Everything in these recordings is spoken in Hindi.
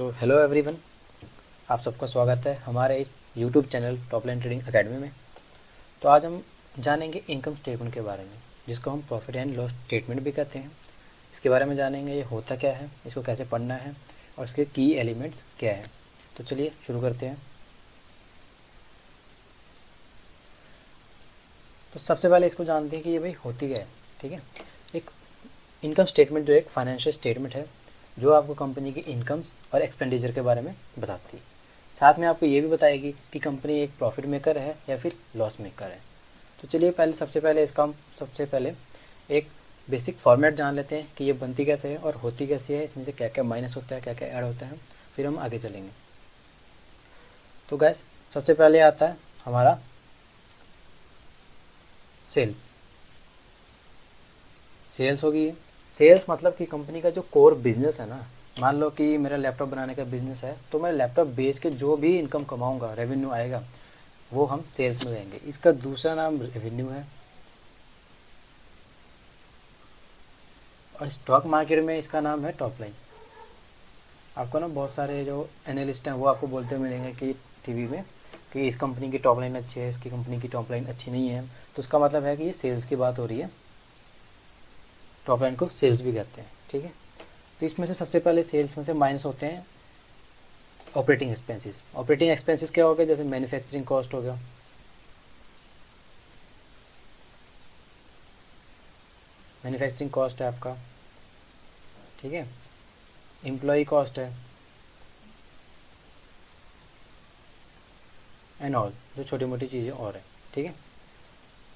तो हेलो एवरीवन, आप सबका स्वागत है हमारे इस YouTube channel top line trading academy में। तो आज हम जानेंगे इनकम स्टेटमेंट के बारे में, जिसको हम प्रॉफिट एंड लॉस स्टेटमेंट भी कहते हैं। इसके बारे में जानेंगे ये होता क्या है, इसको कैसे पढ़ना है और इसके की एलिमेंट्स क्या है। तो चलिए शुरू करते हैं। तो सबसे पहले इसको जानते हैं कि ये भाई होती क्या है। ठीक है, एक इनकम स्टेटमेंट जो एक फाइनेंशियल स्टेटमेंट है जो आपको कंपनी की इनकम्स और एक्सपेंडिचर के बारे में बताती है। साथ में आपको ये भी बताएगी कि कंपनी एक प्रॉफिट मेकर है या फिर लॉस मेकर है। तो चलिए सबसे पहले इसका हम सबसे पहले एक बेसिक फॉर्मेट जान लेते हैं कि ये बनती कैसे है और होती कैसे है, इसमें से क्या क्या माइनस होता है, क्या क्या ऐड होता है, फिर हम आगे चलेंगे। तो गैस सबसे पहले आता है हमारा सेल्स। सेल्स होगी, सेल्स मतलब कि कंपनी का जो कोर बिजनेस है ना, मान लो कि मेरा लैपटॉप बनाने का बिजनेस है, तो मैं लैपटॉप बेच के जो भी इनकम कमाऊंगा, रेवेन्यू आएगा, वो हम सेल्स में देंगे। इसका दूसरा नाम रेवेन्यू है। और स्टॉक मार्केट में इसका नाम है टॉप लाइन। आपको ना बहुत सारे जो एनालिस्ट हैं वो आपको बोलते मिलेंगे कि टीवी में कि इस कंपनी की टॉप लाइन अच्छी है, इसकी कंपनी की टॉप लाइन अच्छी नहीं है। तो उसका मतलब है कि ये सेल्स की बात हो रही है। टॉप लाइन को सेल्स भी कहते हैं। ठीक है, तो इसमें से सबसे पहले सेल्स में से माइनस होते हैं ऑपरेटिंग एक्सपेंसेस। ऑपरेटिंग एक्सपेंसेस क्या हो गया, जैसे मैन्युफैक्चरिंग कॉस्ट हो गया, मैन्युफैक्चरिंग कॉस्ट है आपका। ठीक है, एम्प्लॉय कॉस्ट है एंड ऑल, जो छोटी मोटी चीज़ें और है। ठीक है,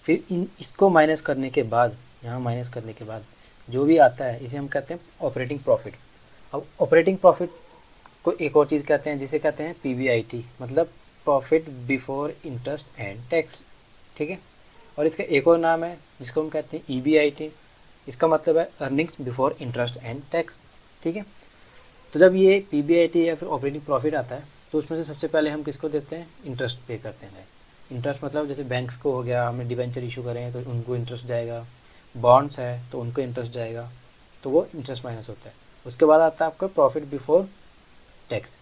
फिर इसको माइनस करने के बाद, यहाँ माइनस करने के बाद जो भी आता है इसे हम कहते हैं ऑपरेटिंग प्रॉफिट। अब ऑपरेटिंग प्रॉफिट को एक और चीज़ कहते हैं जिसे कहते हैं पीबीआईटी, मतलब profit before interest and tax. ठीक है, और इसका एक और नाम है जिसको हम कहते हैं ईबीआईटी। इसका मतलब है earnings before interest and tax. ठीक है, तो जब ये पीबीआईटी या फिर ऑपरेटिंग प्रॉफिट आता है तो उसमें से सबसे पहले हम किसको देते हैं, इंटरेस्ट पे करते हैं। इंटरेस्ट मतलब जैसे बैंक्स को हो गया, हमने डिबेंचर इशू करें तो उनको इंटरेस्ट जाएगा, बॉन्ड्स है तो उनको इंटरेस्ट जाएगा, तो वो इंटरेस्ट माइनस होता है। उसके बाद आता है आपका प्रॉफिट बिफोर टैक्स।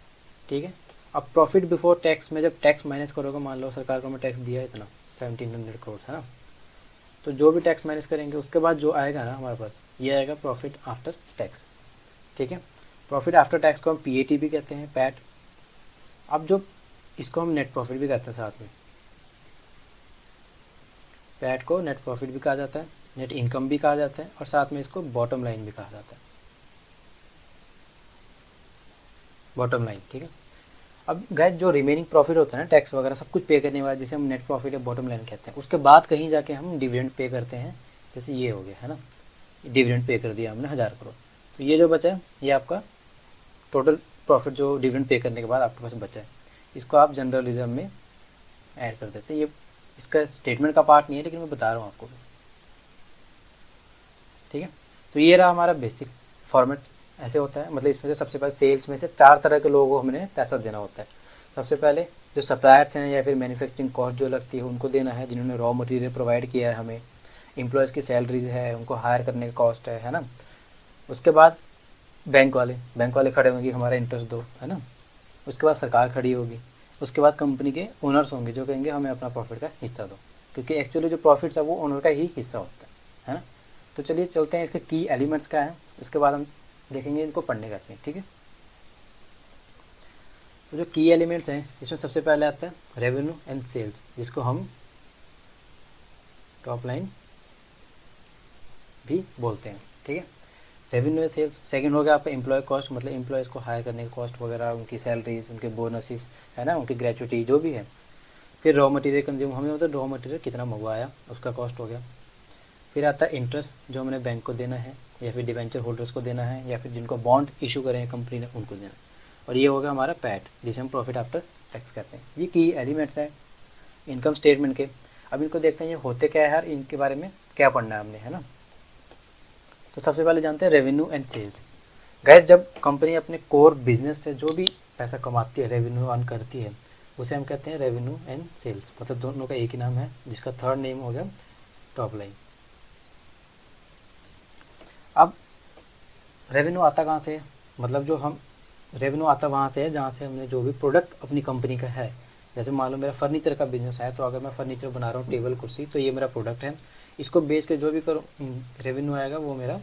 ठीक है, अब प्रॉफिट बिफोर टैक्स में जब टैक्स माइनस करोगे, मान लो सरकार को हमें टैक्स दिया है इतना 1700 करोड़ है ना, तो जो भी टैक्स माइनस करेंगे उसके बाद जो आएगा ना हमारे पास, ये आएगा प्रॉफिट आफ्टर टैक्स। ठीक है, प्रॉफिट आफ्टर टैक्स को हम पीएटी भी कहते हैं, पैट। अब जो इसको हम नेट प्रॉफिट भी कहते हैं साथ में, पैट को नेट प्रॉफिट भी कहा जाता है, नेट इनकम भी कहा जाता है, और साथ में इसको बॉटम लाइन भी कहा जाता है, बॉटम लाइन। ठीक है, अब गैस जो रिमेनिंग प्रॉफिट होता है ना, टैक्स वगैरह सब कुछ पे करने वाला, जिसे हम नेट प्रॉफिट या बॉटम लाइन कहते हैं, उसके बाद कहीं जाके हम डिविडेंड पे करते हैं। जैसे ये हो गया है ना, डिविडेंड पे कर दिया हमने 1000 करोड़, तो ये जो बचा है ये आपका टोटल प्रॉफिट जो डिविडेंड पे करने के बाद आपके पास बचा है, इसको आप जनरल रिजर्व में ऐड कर देते हैं। ये इसका स्टेटमेंट का पार्ट नहीं है, लेकिन मैं बता रहा हूँ आपको। ठीक है, तो ये रहा हमारा बेसिक फॉर्मेट। ऐसे होता है, मतलब इसमें से सबसे पहले सेल्स में से 4 तरह के लोगों को हमने पैसा देना होता है। सबसे पहले जो सप्लायर्स हैं या फिर मैन्युफैक्चरिंग कॉस्ट जो लगती है उनको देना है, जिन्होंने रॉ मटेरियल प्रोवाइड किया है हमें। एम्प्लॉयज़ की सैलरीज है, उनको हायर करने का कॉस्ट है ना। उसके बाद बैंक वाले खड़े होंगे, हमारा इंटरेस्ट दो, है ना। उसके बाद सरकार खड़ी होगी। उसके बाद कंपनी के ओनर्स होंगे जो कहेंगे हमें अपना प्रॉफिट का हिस्सा दो, क्योंकि एक्चुअली जो प्रॉफिट्स है वो ओनर का ही हिस्सा होता है ना। तो चलिए चलते हैं इसके की एलिमेंट्स क्या है, उसके बाद हम देखेंगे इनको पढ़ने कैसे। ठीक है, तो जो की एलिमेंट्स हैं इसमें सबसे पहले आता है रेवेन्यू एंड सेल्स, जिसको हम टॉप लाइन भी बोलते हैं। ठीक है, रेवेन्यू एंड सेल्स। सेकंड हो गया आपका एम्प्लॉय कॉस्ट, मतलब एम्प्लॉयज़ को हायर करने का कॉस्ट वगैरह, उनकी सैलरीज, उनके बोनसेस, है ना, उनकी ग्रेचुटी जो भी है। फिर रॉ मटेरियल कंज्यूम, हमें मतलब रॉ मटेरियल कितना मंगवाया उसका कॉस्ट हो गया। फिर आता है इंटरेस्ट जो हमने बैंक को देना है या फिर डिवेंचर होल्डर्स को देना है या फिर जिनको बॉन्ड इशू करें कंपनी ने उनको देना है। और ये होगा हमारा पैट, जिसे हम प्रॉफिट आफ्टर टैक्स कहते हैं। ये की एलिमेंट्स हैं इनकम स्टेटमेंट के। अब इनको देखते हैं ये होते क्या है यार, इनके बारे में क्या पढ़ना है हमने, है ना। तो सबसे पहले जानते हैं रेवेन्यू एंड सेल्स। गैस जब कंपनी अपने कोर बिजनेस से जो भी पैसा कमाती है, रेवेन्यू अर्न करती है, उसे हम कहते हैं रेवेन्यू एंड सेल्स, मतलब दोनों का एक ही नाम है, जिसका थर्ड नेम हो गया टॉप लाइन। अब रेवेन्यू आता कहाँ से, मतलब जो हम रेवेन्यू आता वहाँ से है जहाँ से हमने जो भी प्रोडक्ट अपनी कंपनी का है। जैसे मान लो मेरा फर्नीचर का बिजनेस है, तो अगर मैं फर्नीचर बना रहा हूँ, टेबल कुर्सी, तो ये मेरा प्रोडक्ट है। इसको बेच के जो भी करो रेवेन्यू आएगा वो मेरा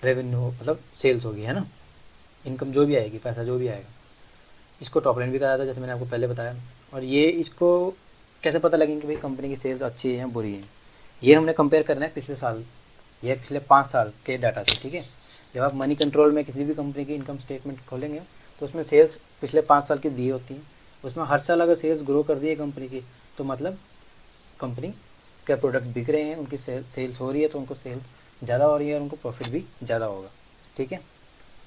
रेवेन्यू मतलब सेल्स होगी, है ना, इनकम जो भी आएगी, पैसा जो भी आएगा। इसको टॉप लाइन भी कहा जाता है, जैसे मैंने आपको पहले बताया। और ये इसको कैसे पता लगेंगे कि भाई कंपनी की सेल्स अच्छी है या बुरी है, ये हमने कंपेयर करना है पिछले साल या पिछले 5 साल के डाटा से, ठीक है। जब आप मनी कंट्रोल में किसी भी कंपनी की इनकम स्टेटमेंट खोलेंगे तो उसमें सेल्स पिछले 5 साल की दी होती हैं। उसमें हर साल अगर सेल्स ग्रो कर दी है कंपनी की, तो मतलब कंपनी के प्रोडक्ट्स बिक रहे हैं, उनकी सेल्स हो रही है, तो उनको सेल्स ज़्यादा हो रही है और उनको प्रॉफिट भी ज़्यादा होगा, ठीक है।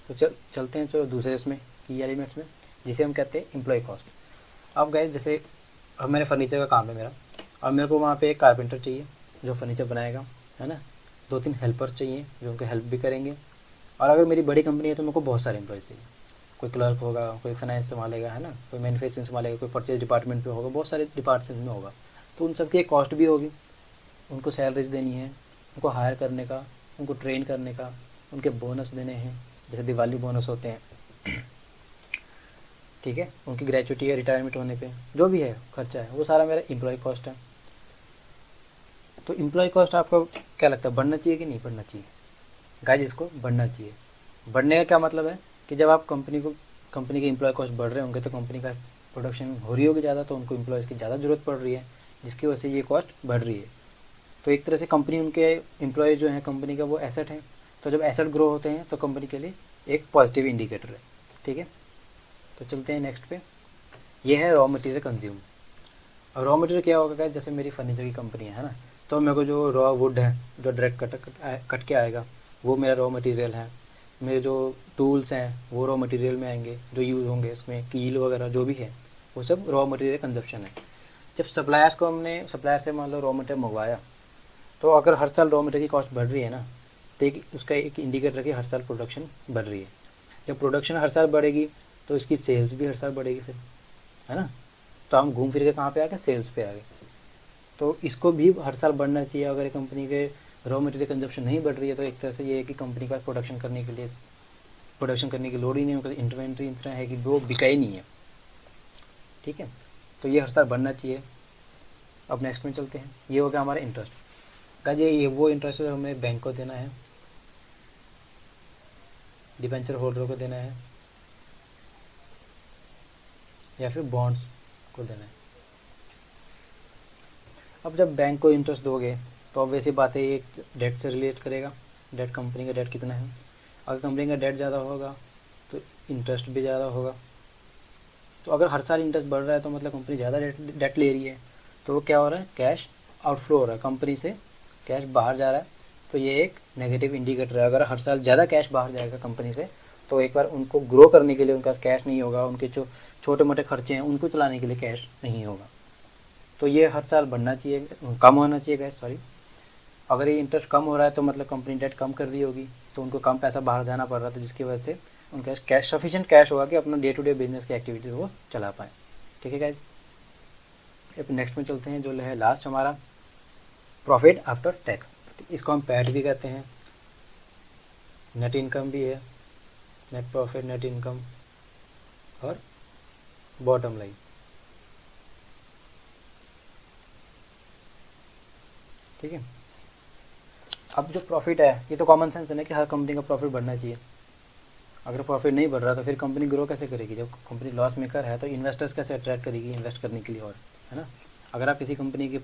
तो चलते हैं चलो दूसरे इसमें की एलिमेंट्स में, जिसे हम कहते हैं एम्प्लॉय कॉस्ट। अब गए जैसे अब मेरे फर्नीचर का काम है मेरा, और मेरे को वहाँ पे एक कारपेंटर चाहिए जो फर्नीचर बनाएगा, है ना, 2-3 हेल्पर चाहिए जो उनको हेल्प भी करेंगे। और अगर मेरी बड़ी कंपनी है तो मेरे को बहुत सारे एम्प्लॉयज़ चाहिए, कोई क्लर्क होगा, कोई फाइनेंस संभालेगा, है ना, कोई मैन्युफैक्चरिंग संभालेगा, कोई परचेज डिपार्टमेंट पे होगा, बहुत सारे डिपार्टमेंट में होगा। तो उन सबकी एक कॉस्ट भी होगी, उनको सैलरीज देनी है, उनको हायर करने का, उनको ट्रेन करने का, उनके बोनस देने हैं, जैसे दिवाली बोनस होते हैं, ठीक है, उनकी ग्रेचुटी या रिटायरमेंट होने पे जो भी है खर्चा है, वो सारा मेरा एम्प्लॉय कॉस्ट है। तो एम्प्लॉय कॉस्ट आपको क्या लगता है, बढ़ना चाहिए कि नहीं बढ़ना चाहिए? गाइस इसको बढ़ना चाहिए। बढ़ने का क्या मतलब है कि जब आप कंपनी के एम्प्लॉय कॉस्ट बढ़ रहे होंगे तो कंपनी का प्रोडक्शन हो रही होगी ज़्यादा, तो उनको एम्प्लॉयज़ की ज़्यादा ज़रूरत पड़ रही है, जिसकी वजह से ये कॉस्ट बढ़ रही है। तो एक तरह से कंपनी उनके एम्प्लॉय जो हैं कंपनी का वो एसेट हैं, तो जब एसेट ग्रो होते हैं तो कंपनी के लिए एक पॉजिटिव इंडिकेटर है, ठीक है। तो चलते हैं नेक्स्ट पे, ये है रॉ मटेरियल कंज्यूम। और रॉ मटेरियल क्या होगा, जैसे मेरी फर्नीचर की कंपनी है ना, तो मेरे को जो रॉ वुड है जो डायरेक्ट कट के आएगा वो मेरा रॉ मटेरियल है। मेरे जो टूल्स हैं वो रॉ मटेरियल में आएंगे, जो यूज़ होंगे उसमें कील वगैरह जो भी है वो सब रॉ मटेरियल कंजप्शन है। जब सप्लायर से मान लो रॉ मटेरियल मंगवाया, तो अगर हर साल रॉ मटेरियल की कॉस्ट बढ़ रही है ना, तो उसका एक इंडिकेटर है कि हर साल प्रोडक्शन बढ़ रही है। जब प्रोडक्शन हर साल बढ़ेगी तो इसकी सेल्स भी हर साल बढ़ेगी फिर, है ना। तो हम घूम फिर के कहाँ पे आ गए, सेल्स पे आ गए। तो इसको भी हर साल बढ़ना चाहिए। अगर कंपनी के रॉ मटेरियल कंजप्शन नहीं बढ़ रही है तो एक तरह से ये है कि कंपनी का प्रोडक्शन करने की लोड़ ही नहीं होगी, इन्वेंट्री इतना है कि वो बिका ही नहीं है, ठीक है। तो ये हर साल बढ़ना चाहिए। अब नेक्स्ट में चलते हैं, ये हो गया हमारा इंटरेस्ट का। ये वो इंटरेस्ट जो हमें बैंक को देना है, डिबेंचर होल्डर को देना है, या फिर बॉन्ड्स को देना है। अब जब बैंक को इंटरेस्ट दोगे तो ऑब्वियस ही बात है ये डेट से रिलेट करेगा, डेट कंपनी का डेट कितना है। अगर कंपनी का डेट ज़्यादा होगा तो इंटरेस्ट भी ज़्यादा होगा। तो अगर हर साल इंटरेस्ट बढ़ रहा है तो मतलब कंपनी ज़्यादा डेट ले रही है, तो वो क्या हो रहा है, कैश आउटफ्लो हो रहा है, कंपनी से कैश बाहर जा रहा है। तो ये एक नेगेटिव इंडिकेटर है। अगर हर साल ज़्यादा कैश बाहर जाएगा कंपनी से तो एक बार उनको ग्रो करने के लिए उनका कैश नहीं होगा, उनके जो छोटे मोटे खर्चे हैं उनको चलाने के लिए कैश नहीं होगा। तो ये हर साल बढ़ना चाहिए, कम होना चाहिए गैस, सॉरी। अगर ये इंटरेस्ट कम हो रहा है तो मतलब कंपनी डेट कम कर रही होगी, तो उनको कम पैसा बाहर जाना पड़ रहा था, जिसकी वजह से उनका कैश सफिशिएंट कैश होगा कि अपना डे टू डे बिजनेस की एक्टिविटीज़ वो चला पाए, ठीक है गाइज। अब नेक्स्ट में चलते हैं, जो है लास्ट हमारा प्रॉफिट आफ्टर टैक्स। इसको हम पैट भी कहते हैं, नेट इनकम भी है, नेट प्रॉफिट, नेट इनकम और बॉटम लाइन, ठीक है। अब जो प्रॉफिट है ये तो कॉमन सेंस है ना कि हर कंपनी का प्रॉफिट बढ़ना चाहिए। अगर प्रॉफिट नहीं बढ़ रहा तो फिर कंपनी ग्रो कैसे करेगी? जब कंपनी लॉस मेकर है तो इन्वेस्टर्स कैसे अट्रैक्ट करेगी इन्वेस्ट करने के लिए, और है ना। अगर आप किसी कंपनी की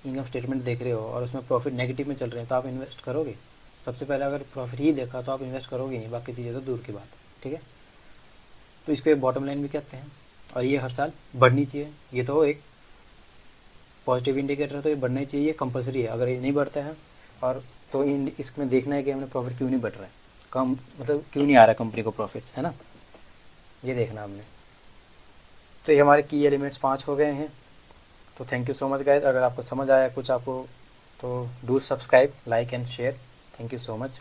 इनकम स्टेटमेंट देख रहे हो और उसमें प्रॉफिट नेगेटिव में चल रहे हैं तो आप इन्वेस्ट करोगे? सबसे पहले अगर प्रॉफिट ही देखा तो आप इन्वेस्ट करोगे नहीं, बाकी चीज़ें तो दूर की बात है, ठीक है। तो इसको बॉटम लाइन भी कहते हैं और ये हर साल बढ़नी चाहिए। ये तो एक पॉजिटिव इंडिकेटर है, तो ये बढ़ना ही चाहिए, ये कंपलसरी है। अगर ये नहीं बढ़ता है और तो इसमें देखना है कि हमने प्रॉफिट क्यों नहीं बढ़ रहा है, कम मतलब क्यों नहीं आ रहा है कंपनी को प्रॉफिट, है ना, ये देखना हमने। तो ये हमारे की एलिमेंट्स 5 हो गए हैं। तो thank you so much guys. अगर आपको समझ आया कुछ आपको तो do subscribe, like and share. Thank you so much.